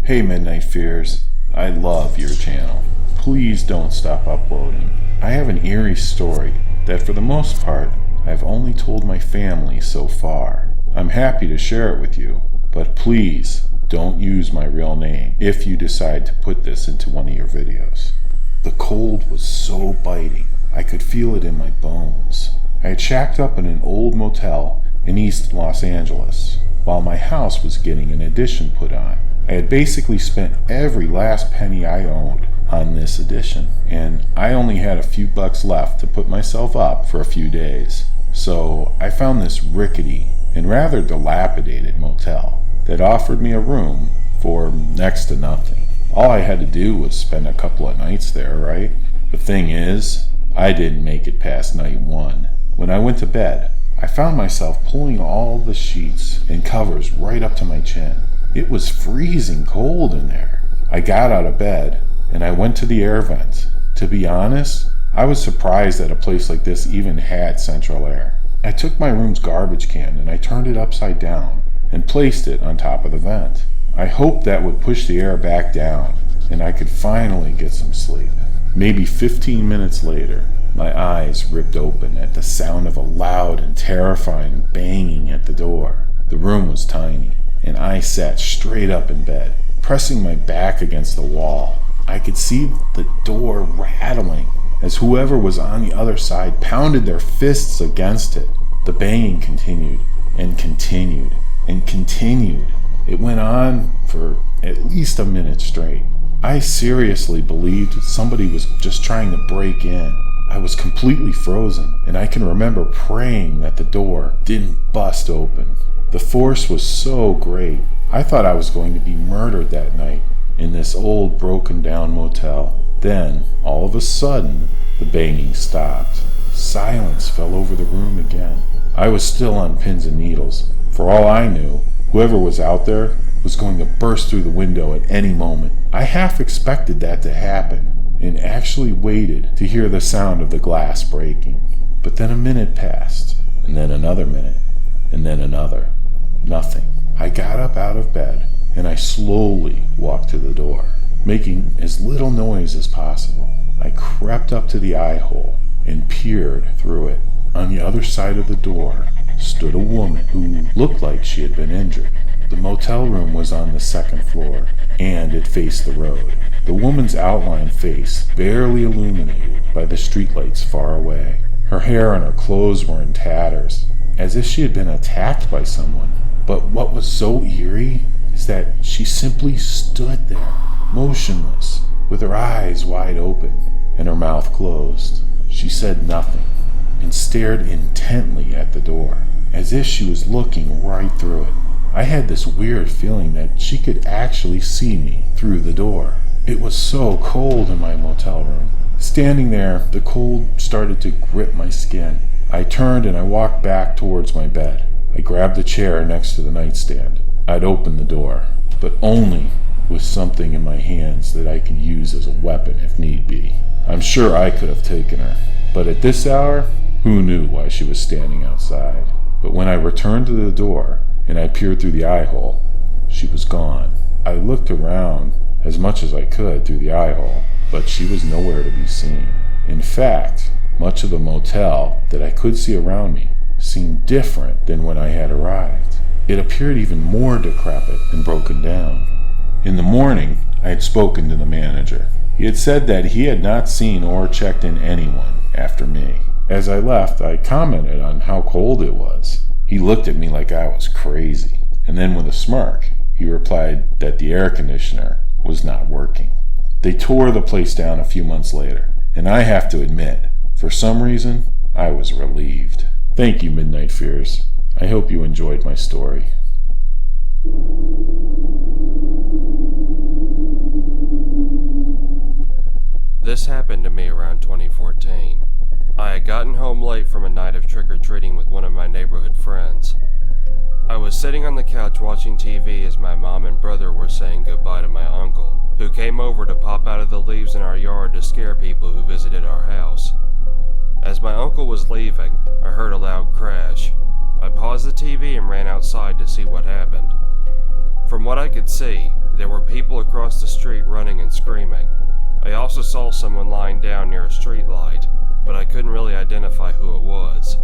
Hey Midnight Fears, I love your channel. Please don't stop uploading. I have an eerie story that for the most part I've only told my family so far. I'm happy to share it with you, but please don't use my real name if you decide to put this into one of your videos. The cold was so biting, I could feel it in my bones. I had shacked up in an old motel in East Los Angeles while my house was getting an addition put on. I had basically spent every last penny I owned on this addition, and I only had a few bucks left to put myself up for a few days. So I found this rickety and rather dilapidated motel that offered me a room for next to nothing. All I had to do was spend a couple of nights there, right? The thing is, I didn't make it past night one. When I went to bed, I found myself pulling all the sheets and covers right up to my chin. It was freezing cold in there. I got out of bed and I went to the air vent. To be honest, I was surprised that a place like this even had central air. I took my room's garbage can and I turned it upside down and placed it on top of the vent. I hoped that would push the air back down and I could finally get some sleep. Maybe 15 minutes later, my eyes ripped open at the sound of a loud and terrifying banging at the door. The room was tiny, and I sat straight up in bed, pressing my back against the wall. I could see the door rattling as whoever was on the other side pounded their fists against it. The banging continued and continued and continued. It went on for at least a minute straight. I seriously believed somebody was just trying to break in. I was completely frozen, and I can remember praying that the door didn't bust open. The force was so great, I thought I was going to be murdered that night in this old broken down motel. Then, all of a sudden, the banging stopped. Silence fell over the room again. I was still on pins and needles. For all I knew, whoever was out there was going to burst through the window at any moment. I half expected that to happen and actually waited to hear the sound of the glass breaking. But then a minute passed, and then another minute, and then another. Nothing. I got up out of bed and I slowly walked to the door, making as little noise as possible. I crept up to the eye hole and peered through it. On the other side of the door stood a woman who looked like she had been injured. The motel room was on the second floor and it faced the road. The woman's outlined face barely illuminated by the streetlights far away. Her hair and her clothes were in tatters, as if she had been attacked by someone. But what was so eerie is that she simply stood there, motionless, with her eyes wide open and her mouth closed. She said nothing and stared intently at the door, as if she was looking right through it. I had this weird feeling that she could actually see me through the door. It was so cold in my motel room. Standing there, the cold started to grip my skin. I turned and I walked back towards my bed. I grabbed the chair next to the nightstand. I'd open the door, but only with something in my hands that I could use as a weapon if need be. I'm sure I could have taken her, but at this hour, who knew why she was standing outside? But when I returned to the door and I peered through the eye hole, she was gone. I looked around as much as I could through the eye hole, but she was nowhere to be seen. In fact, much of the motel that I could see around me seemed different than when I had arrived. It appeared even more decrepit and broken down. In the morning, I had spoken to the manager. He had said that he had not seen or checked in anyone after me. As I left, I commented on how cold it was. He looked at me like I was crazy, and then with a smirk, he replied that the air conditioner was not working. They tore the place down a few months later, and I have to admit, for some reason, I was relieved. Thank you, Midnight Fears. I hope you enjoyed my story. This happened to me around 2014. I had gotten home late from a night of trick-or-treating with one of my neighborhood friends. I was sitting on the couch watching TV as my mom and brother were saying goodbye to my uncle, who came over to pop out of the leaves in our yard to scare people who visited our house. As my uncle was leaving, I heard a loud crash. I paused the TV and ran outside to see what happened. From what I could see, There were people across the street running and screaming. I also saw someone lying down near a street light, but I couldn't really identify who it was.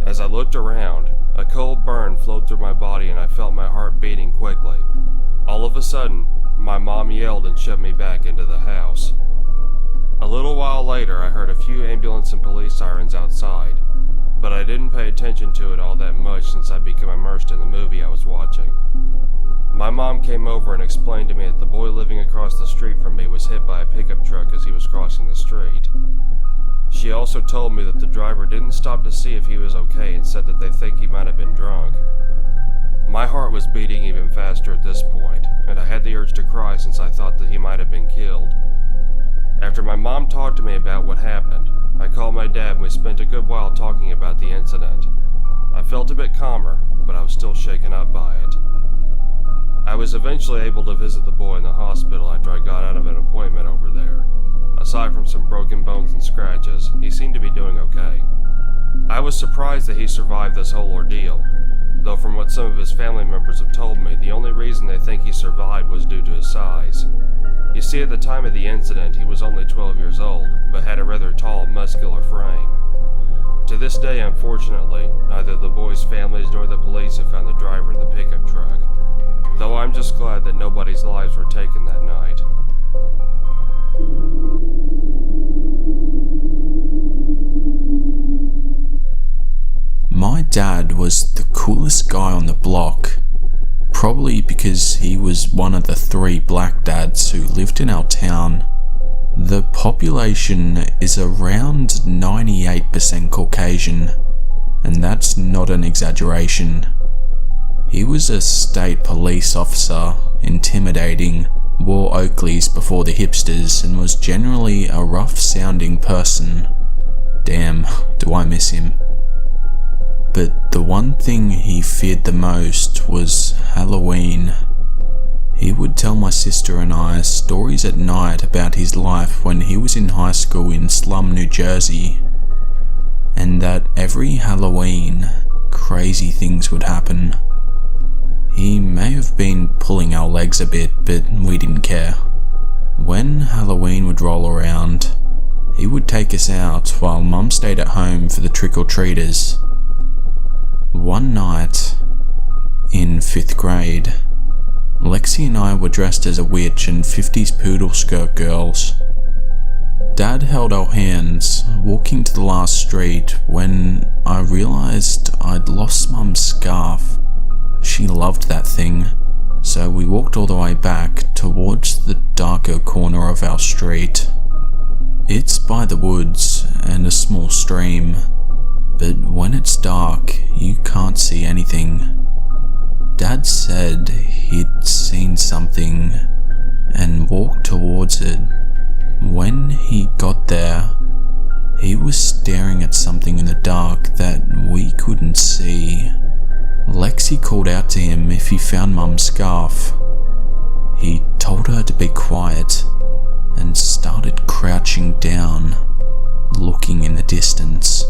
As I looked around, a cold burn flowed through my body and I felt my heart beating quickly. All of a sudden, my mom yelled and shoved me back into the house. A little while later, I heard a few ambulance and police sirens outside, but I didn't pay attention to it all that much since I'd become immersed in the movie I was watching. My mom came over and explained to me that the boy living across the street from me was hit by a pickup truck as he was crossing the street. She also told me that the driver didn't stop to see if he was okay and said that they think he might have been drunk. My heart was beating even faster at this point, and I had the urge to cry since I thought that he might have been killed. After my mom talked to me about what happened, I called my dad and we spent a good while talking about the incident. I felt a bit calmer, but I was still shaken up by it. I was eventually able to visit the boy in the hospital after I got out of an appointment over there. Aside from some broken bones and scratches, he seemed to be doing okay. I was surprised that he survived this whole ordeal, though from what some of his family members have told me, the only reason they think he survived was due to his size. You see, at the time of the incident, he was only 12 years old, but had a rather tall, muscular frame. To this day, unfortunately, neither the boys' families nor the police have found the driver of the pickup truck, though I'm just glad that nobody's lives were taken that night. My dad was the coolest guy on the block, probably because he was one of the 3 black dads who lived in our town. The population is around 98% Caucasian, and that's not an exaggeration. He was a state police officer, intimidating, wore Oakleys before the hipsters, and was generally a rough-sounding person. Damn, do I miss him. But the one thing he feared the most was Halloween. He would tell my sister and I stories at night about his life when he was in high school in Slum, New Jersey, and that every Halloween, crazy things would happen. He may have been pulling our legs a bit, but we didn't care. When Halloween would roll around, he would take us out while Mum stayed at home for the trick-or-treaters. One night, in 5th grade, Lexi and I were dressed as a witch and 50s poodle skirt girls. Dad held our hands, walking to the last street, when I realised I'd lost Mum's scarf. She loved that thing, so we walked all the way back towards the darker corner of our street. It's by the woods and a small stream, but when it's dark, you can't see anything. Dad said he'd seen something and walked towards it. When he got there, he was staring at something in the dark that we couldn't see. Lexi called out to him if he found Mum's scarf. He told her to be quiet and started crouching down, looking in the distance.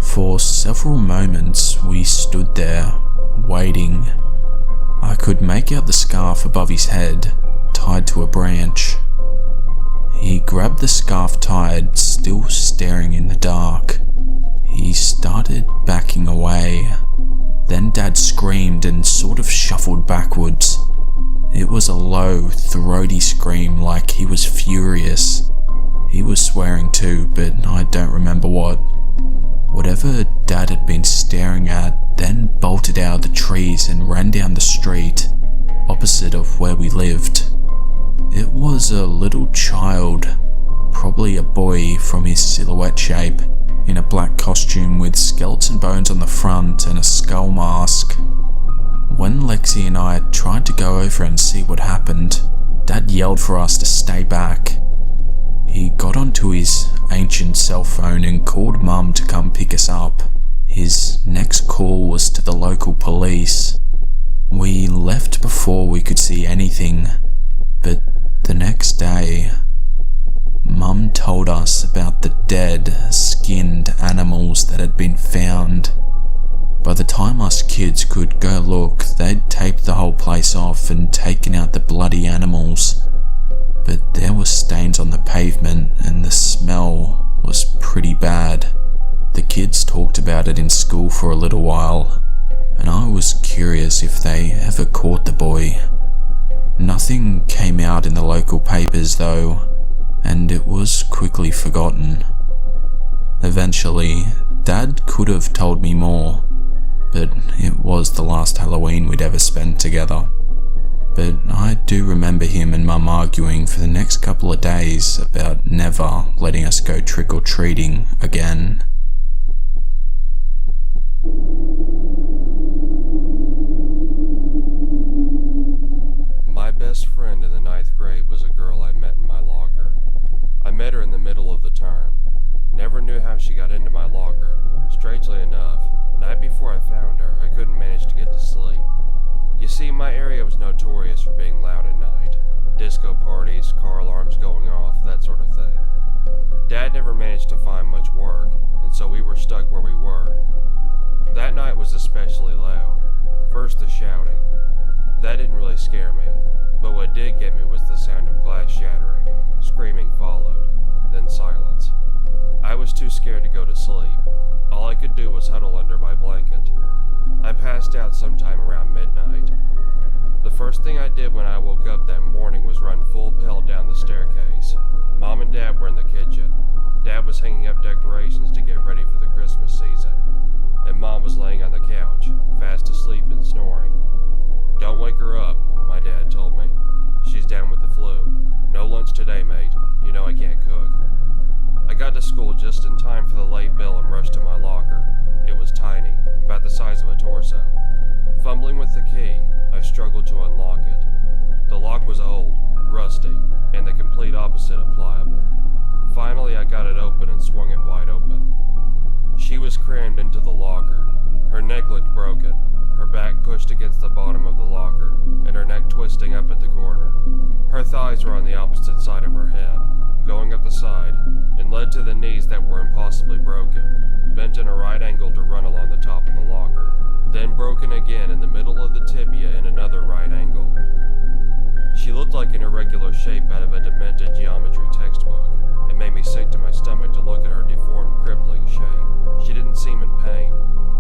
For several moments we stood there, waiting. I could make out the scarf above his head, tied to a branch. He grabbed the scarf tied, still staring in the dark. He started backing away. Then Dad screamed and sort of shuffled backwards. It was a low, throaty scream like he was furious. He was swearing too, but I don't remember what. Whatever Dad had been staring at then bolted out of the trees and ran down the street, opposite of where we lived. It was a little child, probably a boy from his silhouette shape, in a black costume with skeleton bones on the front and a skull mask. When Lexi and I tried to go over and see what happened, Dad yelled for us to stay back. He got onto his ancient cell phone and called Mum to come pick us up. His next call was to the local police. We left before we could see anything, but the next day, Mum told us about the dead, skinned animals that had been found. By the time us kids could go look, they'd taped the whole place off and taken out the bloody animals. But there were stains on the pavement and the smell was pretty bad. The kids talked about it in school for a little while, and I was curious if they ever caught the boy. Nothing came out in the local papers though, and it was quickly forgotten. Eventually, Dad could have told me more, but it was the last Halloween we'd ever spent together. But I do remember him and Mum arguing for the next couple of days about never letting us go trick-or-treating again. My best friend in the 9th grade was a girl I met in my locker. I met her in the middle of the term. Never knew how she got into my locker. Strangely enough, the night before I found her, I couldn't manage to get to sleep. You see, my area was notorious for being loud at night. Disco parties, car alarms going off, that sort of thing. Dad never managed to find much work, and so we were stuck where we were. That night was especially loud. First, the shouting. That didn't really scare me, but what did get me was the sound of glass shattering. Screaming followed, then silence. I was too scared to go to sleep. All I could do was huddle under my blanket. I passed out sometime around midnight. The first thing I did when I woke up that morning was run full pelt down the staircase. Mom and Dad were in the kitchen. Dad was hanging up decorations to get ready for the Christmas season, and Mom was laying on the couch, fast asleep and snoring. "Don't wake her up," my dad told me. "She's down with the flu. No lunch today, mate. You know I can't cook." I got to school just in time for the late bell and rushed to my locker. It was tiny, about the size of a torso. Fumbling with the key, I struggled to unlock it. The lock was old, rusty, and the complete opposite of pliable. Finally, I got it open and swung it wide open. She was crammed into the locker. Her neck looked broken, her back pushed against the bottom of the locker, and her neck twisting up at the corner. Her thighs were on the opposite side of her head, going up the side, and led to the knees that were impossibly broken, bent in a right angle to run along the top of the locker, then broken again in the middle of the tibia in another right angle. She looked like an irregular shape out of a demented geometry textbook. It made me sick to my stomach to look at her deformed, crippling shape. She didn't seem in pain.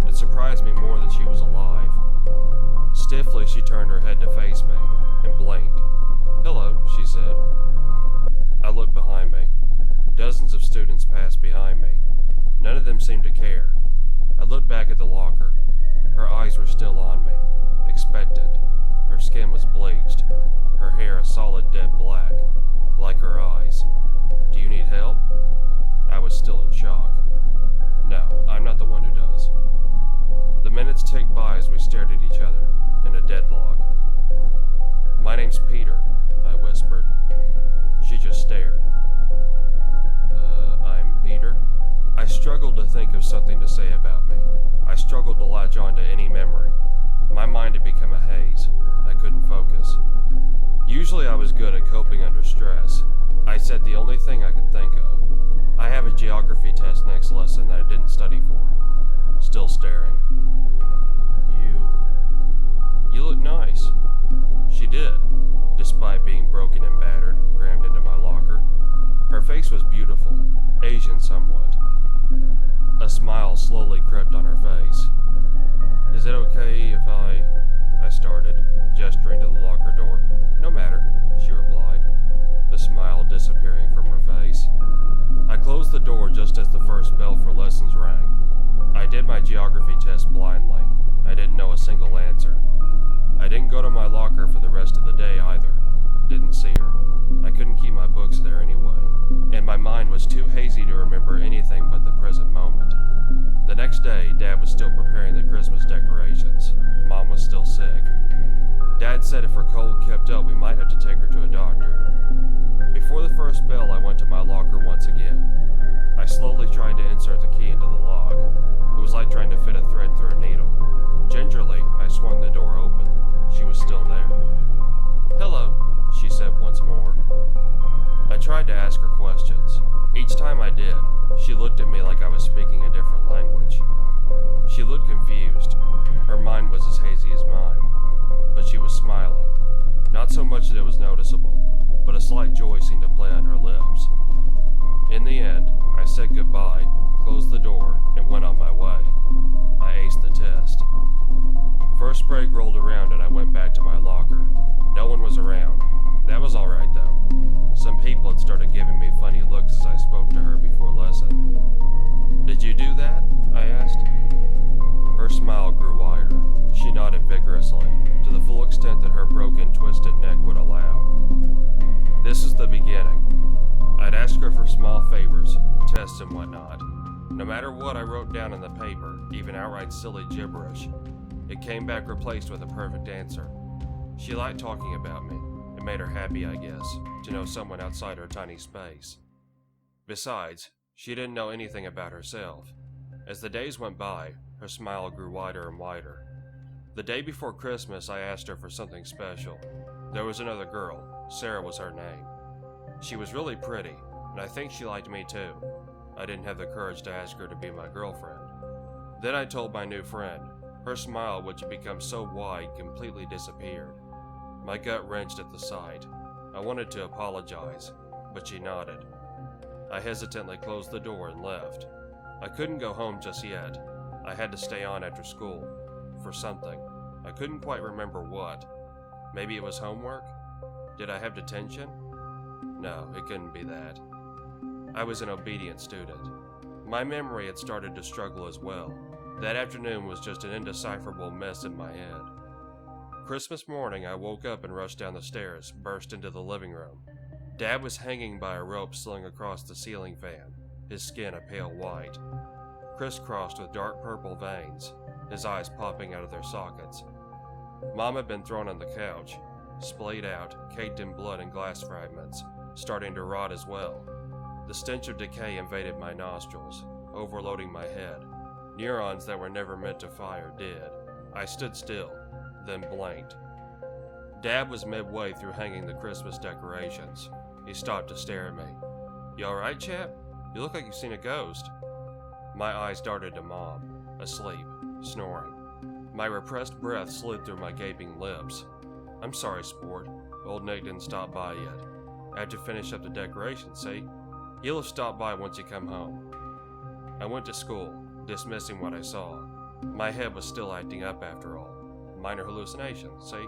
It surprised me more that she was alive. Stiffly, she turned her head to face me and blinked. "Hello," she said. I looked behind me. Dozens of students passed behind me. None of them seemed to care. I looked back at the locker. Her eyes were still on me, expectant. Her skin was bleached, her hair a solid dead black, like her eyes. "Do you need help?" I was still in shock. "No, I'm not the one who does." The minutes ticked by as we stared at each other, in a deadlock. "My name's Peter," I whispered. She just stared. I'm Peter?" I struggled to think of something to say about me. I struggled to latch on to any memory. My mind had become a haze. I couldn't focus. Usually I was good at coping under stress. I said the only thing I could think of. "I have a geography test next lesson that I didn't study for." Still staring. You look nice." She did, despite being broken and battered, crammed into my locker. Her face was beautiful, Asian somewhat. A smile slowly crept on her face. "Is it okay if I started, gesturing to the locker door. "No matter," she replied, the smile disappearing from her face. I closed the door just as the first bell for lessons rang. I did my geography test blindly. I didn't know a single answer. I didn't go to my locker for the rest of the day either. Didn't see her. I couldn't keep my books there anyway, and my mind was too hazy to remember anything but the present moment. The next day, Dad was still preparing the Christmas decorations. Mom was still sick. Dad said if her cold kept up, we might have to take her to a doctor. Before the first bell, I went to my locker once again. I slowly tried to insert the key into the lock. It was like trying to fit a thread through a needle. Gingerly, I swung the door open. She was still there. "Hello," she said once more. I tried to ask her questions. Each time I did, she looked at me like I was speaking a different language. She looked confused. Her mind was as hazy as mine. But she was smiling. Not Not so much that it was noticeable, but a slight joy seemed to play on her lips. In the end, I said goodbye, closed the door, and went on my way. I aced the test. First break rolled around and I went back to my locker. No one was around. That was alright though. Some people had started giving me funny looks as I spoke to her before lesson. "Did you do that?" I asked. Her smile grew wider. She nodded vigorously, to the full extent that her broken, twisted neck would allow. This is the beginning. I'd ask her for small favors, tests and whatnot. No matter what I wrote down on the paper, even outright silly gibberish, it came back replaced with a perfect answer. She liked talking about me. It made her happy, I guess, to know someone outside her tiny space. Besides, she didn't know anything about herself. As the days went by, her smile grew wider and wider. The day before Christmas, I asked her for something special. There was another girl. Sarah was her name. She was really pretty, and I think she liked me too. I didn't have the courage to ask her to be my girlfriend. Then I told my new friend. Her smile, which had become so wide, completely disappeared. My gut wrenched at the sight. I wanted to apologize, but she nodded. I hesitantly closed the door and left. I couldn't go home just yet. I had to stay on after school. For something. I couldn't quite remember what. Maybe it was homework? Did I have detention? No, it couldn't be that. I was an obedient student. My memory had started to struggle as well. That afternoon was just an indecipherable mess in my head. Christmas morning, I woke up and rushed down the stairs, burst into the living room. Dad was hanging by a rope slung across the ceiling fan, his skin a pale white, crisscrossed with dark purple veins, his eyes popping out of their sockets. Mom had been thrown on the couch, splayed out, caked in blood and glass fragments, starting to rot as well. The stench of decay invaded my nostrils, overloading my head. Neurons that were never meant to fire did. I stood still, then blinked. Dad was midway through hanging the Christmas decorations. He stopped to stare at me. "You alright, chap? You look like you've seen a ghost." My eyes darted to Mom, asleep, snoring. My repressed breath slid through my gaping lips. "I'm sorry, sport. Old Nick didn't stop by yet. I have to finish up the decorations, see? He'll have stopped by once he come home." I went to school, dismissing what I saw. My head was still acting up after all. Minor hallucination, see?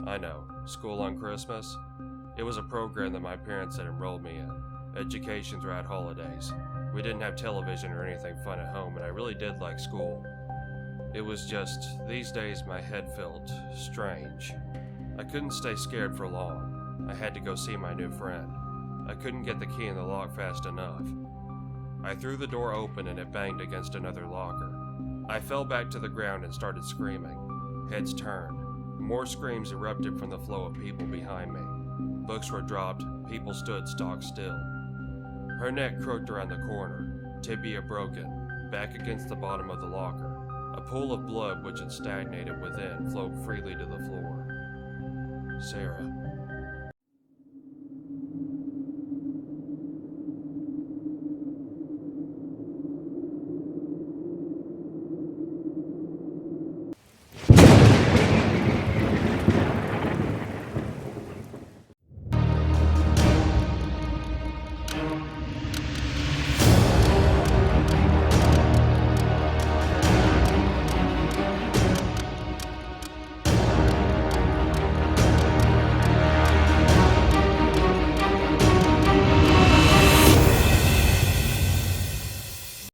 I know. School on Christmas? It was a program that my parents had enrolled me in. Education throughout holidays. We didn't have television or anything fun at home, and I really did like school. It was just, these days my head felt strange. I couldn't stay scared for long. I had to go see my new friend. I couldn't get the key in the lock fast enough. I threw the door open and it banged against another locker. I fell back to the ground and started screaming. Heads turned. More screams erupted from the flow of people behind me. Books were dropped, people stood stock still. Her neck crooked around the corner, tibia broken, back against the bottom of the locker. A pool of blood which had stagnated within flowed freely to the floor. "Sarah,"